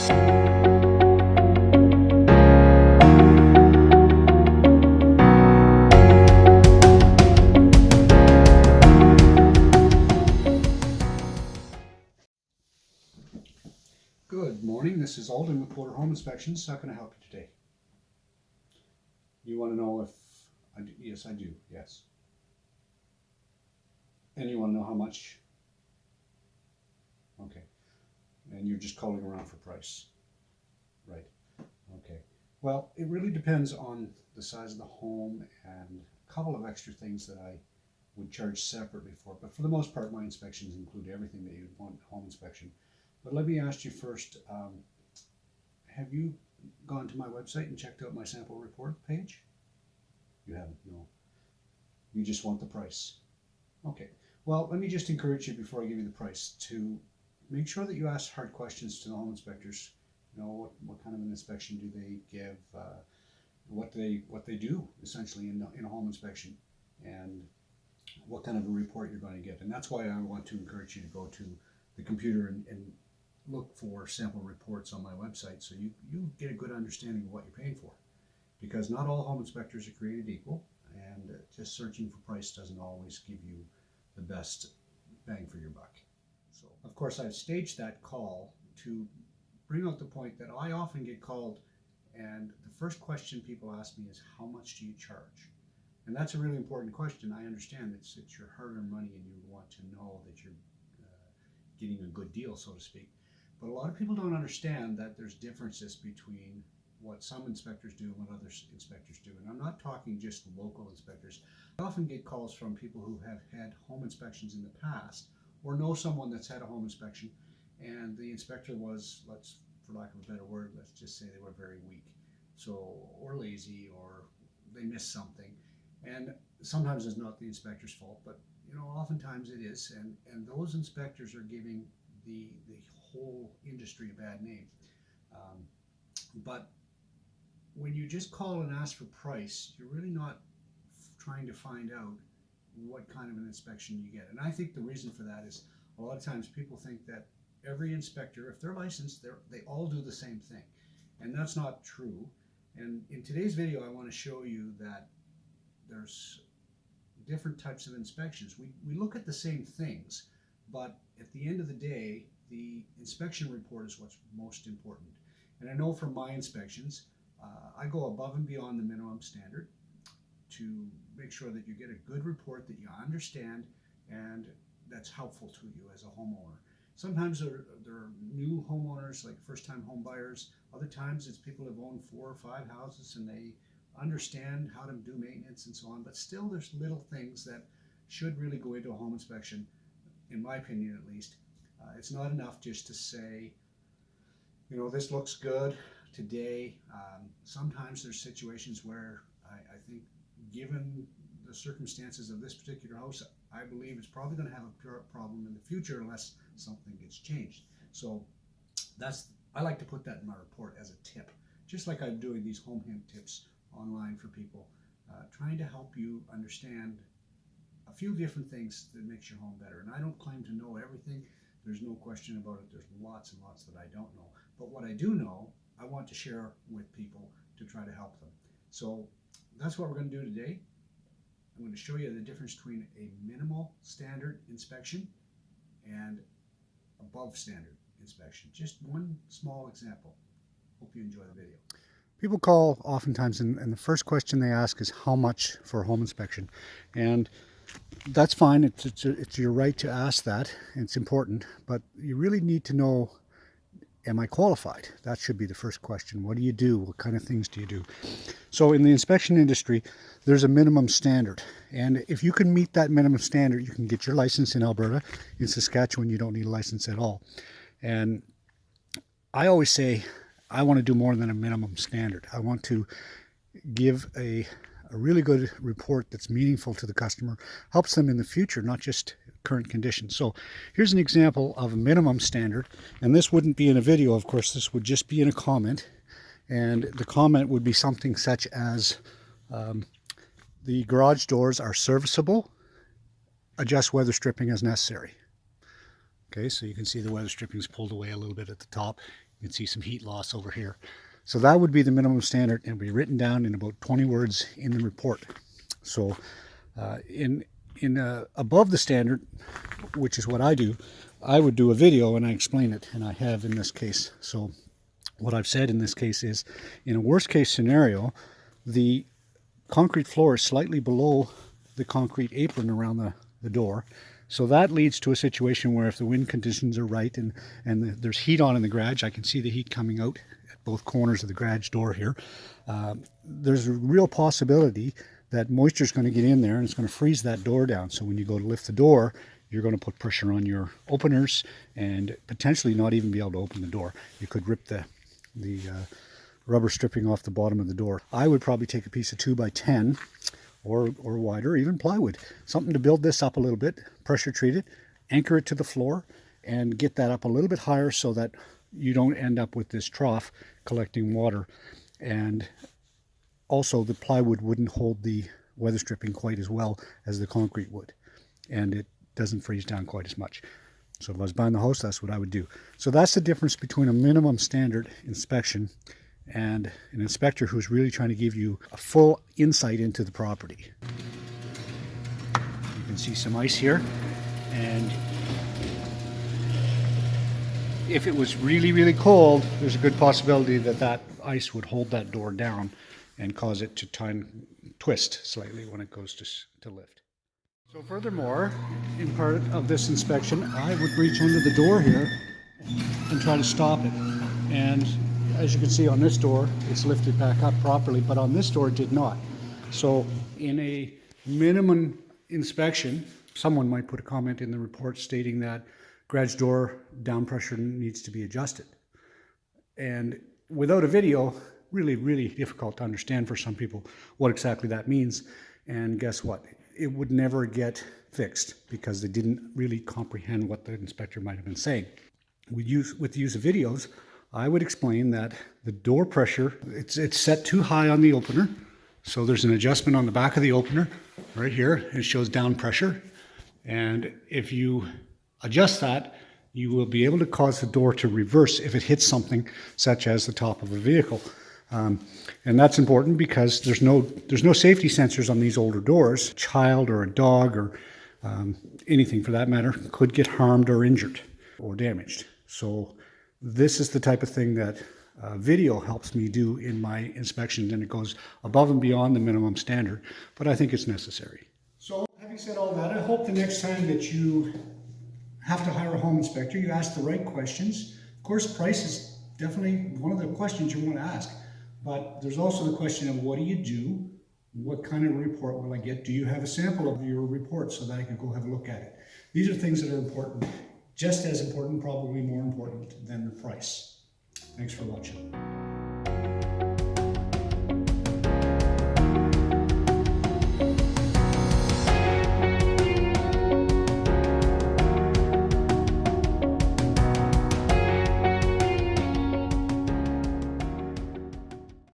Good morning, this is Alden with Porter Home Inspections. How can I help you today? You want to know if I do? Yes, I do, yes. And you want to know how much? Okay. And you're just calling around for price? Right, okay. Well, it really depends on the size of the home and a couple of extra things that I would charge separately for. But for the most part, my inspections include everything that you'd want in a home inspection. But let me ask you first, have you gone to my website and checked out my sample report page? You haven't, no. You just want the price. Okay. Well, let me just encourage you before I give you the price to make sure that you ask hard questions to the home inspectors. You know, what kind of an inspection do they give? What they do essentially in a home inspection, and what kind of a report you're going to get. And that's why I want to encourage you to go to the computer and look for sample reports on my website, so you get a good understanding of what you're paying for, because not all home inspectors are created equal, and just searching for price doesn't always give you the best bang for your buck. So of course I've staged that call to bring out the point that I often get called, and the first question people ask me is, how much do you charge? And that's a really important question. I understand it's your hard-earned money and you want to know that you're getting a good deal, so to speak. But a lot of people don't understand that there's differences between what some inspectors do and what other inspectors do. And I'm not talking just local inspectors. I often get calls from people who have had home inspections in the past, or know someone that's had a home inspection, and the inspector was, for lack of a better word, let's just say they were very weak, or lazy, or they missed something. And sometimes it's not the inspector's fault, but oftentimes it is, and those inspectors are giving the whole industry a bad name. But when you just call and ask for price, you're really not trying to find out what kind of an inspection you get. And I think the reason for that is a lot of times people think that every inspector, if they're licensed, they all do the same thing. And that's not true. And in today's video, I want to show you that there's different types of inspections. We look at the same things, but at the end of the day, the inspection report is what's most important. And I know from my inspections, I go above and beyond the minimum standard to make sure that you get a good report that you understand and that's helpful to you as a homeowner. Sometimes there are new homeowners, like first-time home buyers. Other times it's people who have owned 4 or 5 houses and they understand how to do maintenance and so on. But still, there's little things that should really go into a home inspection, in my opinion at least. It's not enough just to say, this looks good today. Sometimes there's situations where I think, given the circumstances of this particular house, I believe it's probably going to have a problem in the future unless something gets changed. So I like to put that in my report as a tip, just like I'm doing these home hint tips online for people, trying to help you understand a few different things that makes your home better. And I don't claim to know everything. There's no question about it. There's lots and lots that I don't know. But what I do know, I want to share with people to try to help them. So that's what we're going to do today. I'm going to show you the difference between a minimal standard inspection and above standard inspection. Just one small example. Hope you enjoy the video. People call oftentimes, and the first question they ask is how much for a home inspection. And that's fine. It's your right to ask that. It's important. But you really need to know, am I qualified? That should be the first question. What do you do? What kind of things do you do? So in the inspection industry, there's a minimum standard. And if you can meet that minimum standard, you can get your license in Alberta. In Saskatchewan, you don't need a license at all. And I always say, I want to do more than a minimum standard. I want to give a really good report that's meaningful to the customer, helps them in the future, not just current conditions. So here's an example of a minimum standard, and this wouldn't be in a video, of course. This would just be in a comment, and the comment would be something such as the garage doors are serviceable, adjust weather stripping as necessary. Okay, so you can see the weather stripping's pulled away a little bit at the top. You can see some heat loss over here. So that would be the minimum standard and be written down in about 20 words in the report. So above the standard, which is what I do, I would do a video and I explain it, and I have in this case. So what I've said in this case is, in a worst case scenario, the concrete floor is slightly below the concrete apron around the door. So that leads to a situation where if the wind conditions are right and there's heat on in the garage, I can see the heat coming out at both corners of the garage door here, there's a real possibility that moisture is going to get in there and it's going to freeze that door down. So when you go to lift the door, you're going to put pressure on your openers and potentially not even be able to open the door. You could rip the rubber stripping off the bottom of the door. I would probably take a piece of 2x10 or wider, even plywood, something to build this up a little bit, pressure treat it, anchor it to the floor, and get that up a little bit higher so that you don't end up with this trough collecting water. And also the plywood wouldn't hold the weather stripping quite as well as the concrete would, and it doesn't freeze down quite as much. So if I was buying the house, that's what I would do. So that's the difference between a minimum standard inspection and an inspector who's really trying to give you a full insight into the property. You can see some ice here, and if it was really, really cold, there's a good possibility that that ice would hold that door down and cause it to twist slightly when it goes to lift. So furthermore, in part of this inspection, I would reach under the door here and try to stop it. And as you can see on this door, it's lifted back up properly, but on this door it did not. So in a minimum inspection, someone might put a comment in the report stating that garage door down pressure needs to be adjusted. And without a video, really, really difficult to understand for some people what exactly that means. And guess what? It would never get fixed because they didn't really comprehend what the inspector might have been saying. With the use of videos, I would explain that the door pressure, it's set too high on the opener. So there's an adjustment on the back of the opener right here. It shows down pressure. And if you adjust that, you will be able to cause the door to reverse if it hits something such as the top of a vehicle. And that's important because there's no safety sensors on these older doors. A child or a dog or anything for that matter could get harmed or injured or damaged. So this is the type of thing that video helps me do in my inspections, and it goes above and beyond the minimum standard, but I think it's necessary. So having said all that, I hope the next time that you have to hire a home inspector, you ask the right questions. Of course, price is definitely one of the questions you want to ask. But there's also the question of what do you do? What kind of report will I get? Do you have a sample of your report so that I can go have a look at it? These are things that are important, just as important, probably more important than the price. Thanks for watching.